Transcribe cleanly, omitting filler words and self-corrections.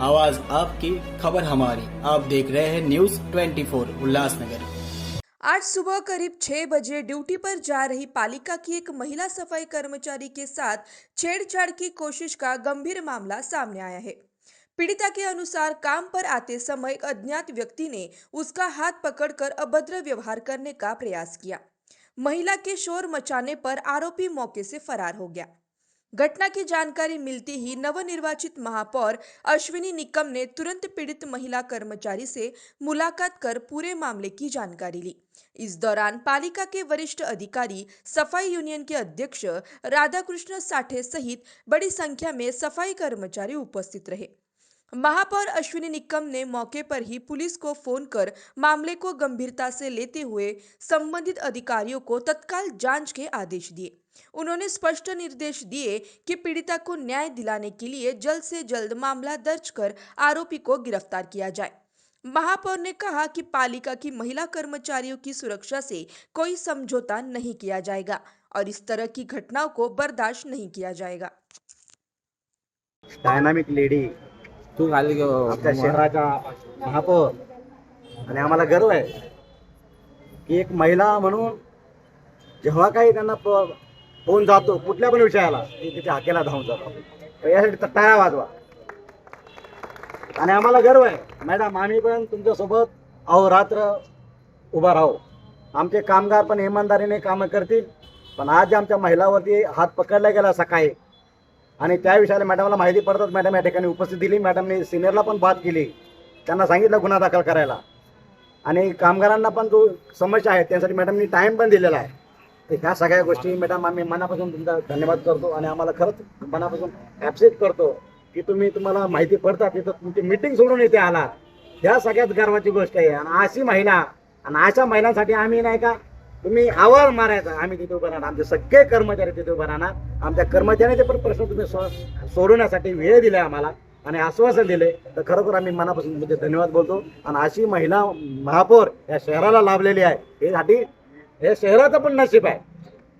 आवाज आपकी, खबर हमारी। आप देख रहे हैं न्यूज 24 उल्लासनगर। आज सुबह करीब 6 बजे ड्यूटी पर जा रही पालिका की एक महिला सफाई कर्मचारी के साथ छेड़छाड़ की कोशिश का गंभीर मामला सामने आया है। पीड़िता के अनुसार काम पर आते समय एक अज्ञात व्यक्ति ने उसका हाथ पकड़कर अभद्र व्यवहार करने का प्रयास किया। महिला के शोर मचाने पर आरोपी मौके से फरार हो गया। घटना की जानकारी मिलते ही नवनिर्वाचित महापौर अश्विनी निकम ने तुरंत पीड़ित महिला कर्मचारी से मुलाकात कर पूरे मामले की जानकारी ली। इस दौरान पालिका के वरिष्ठ अधिकारी, सफाई यूनियन के अध्यक्ष राधाकृष्ण साठे सहित बड़ी संख्या में सफाई कर्मचारी उपस्थित रहे। महापौर अश्विनी निकम ने मौके पर ही पुलिस को फोन कर मामले को गंभीरता से लेते हुए संबंधित अधिकारियों को तत्काल जांच के आदेश दिए। उन्होंने स्पष्ट निर्देश दिए कि पीड़िता को न्याय दिलाने के लिए जल्द से जल्द मामला दर्ज कर आरोपी को गिरफ्तार किया जाए। महापौर ने कहा कि पालिका की महिला कर्मचारियों की सुरक्षा से कोई समझौता नहीं किया जाएगा और इस तरह की घटनाओं को बर्दाश्त नहीं किया जाएगा। डायनामिक लेडी तू खाली आमच्या शहराचा महापौर आणि आम्हाला गर्व आहे की एक महिला म्हणून जेव्हा काही त्यांना फोन जातो कुठल्या पण विषयाला ती तिथे हाकेला धावून जातो. तर यासाठी टाळ्या वाजवा. आणि आम्हाला गर्व आहे मॅडम, आम्ही पण तुमच्यासोबत अहोरात्र उभा राहू. आमचे कामगार पण इमानदारीने कामं करतील. पण आज आमच्या महिलावरती हात पकडला गेला सकाळी आणि त्या विषयाला मॅडमला माहिती पडतात. मॅडम या ठिकाणी उपस्थित दिली. मॅडमने सिनियरला पण बात केली, त्यांना सांगितलं गुन्हा दाखल करायला आणि कामगारांना पण जो समस्या आहे त्यासाठी मॅडमनी टाईम पण दिलेला आहे. तर ह्या सगळ्या गोष्टी मॅडम आम्ही मनापासून तुमचा धन्यवाद करतो आणि आम्हाला खरंच मनापासून ॲप्रिशिएट करतो की तुम्हाला माहिती पडतात तिथं तुमची मीटिंग सोडून इथे आलात. ह्या सगळ्यात गर्वाची गोष्ट आहे. आणि अशी महिला आणि अशा महिलांसाठी आम्ही नाही का तुम्ही आवाज मारायचा, आम्ही तिथे उभं राहणार. आमचे सगळे कर्मचारी तिथे उभं राहणार. आमच्या कर्मचाऱ्यांचे पण प्रश्न तुम्ही सोडवण्यासाठी वेळ दिले आम्हाला आणि आश्वासन दिले. तर खरोखर आम्ही मनापासून तुमचे धन्यवाद बोलतो. आणि अशी महिला महापौर या शहराला लाभलेली आहे, यासाठी हे शहराचं पण नशीब आहे.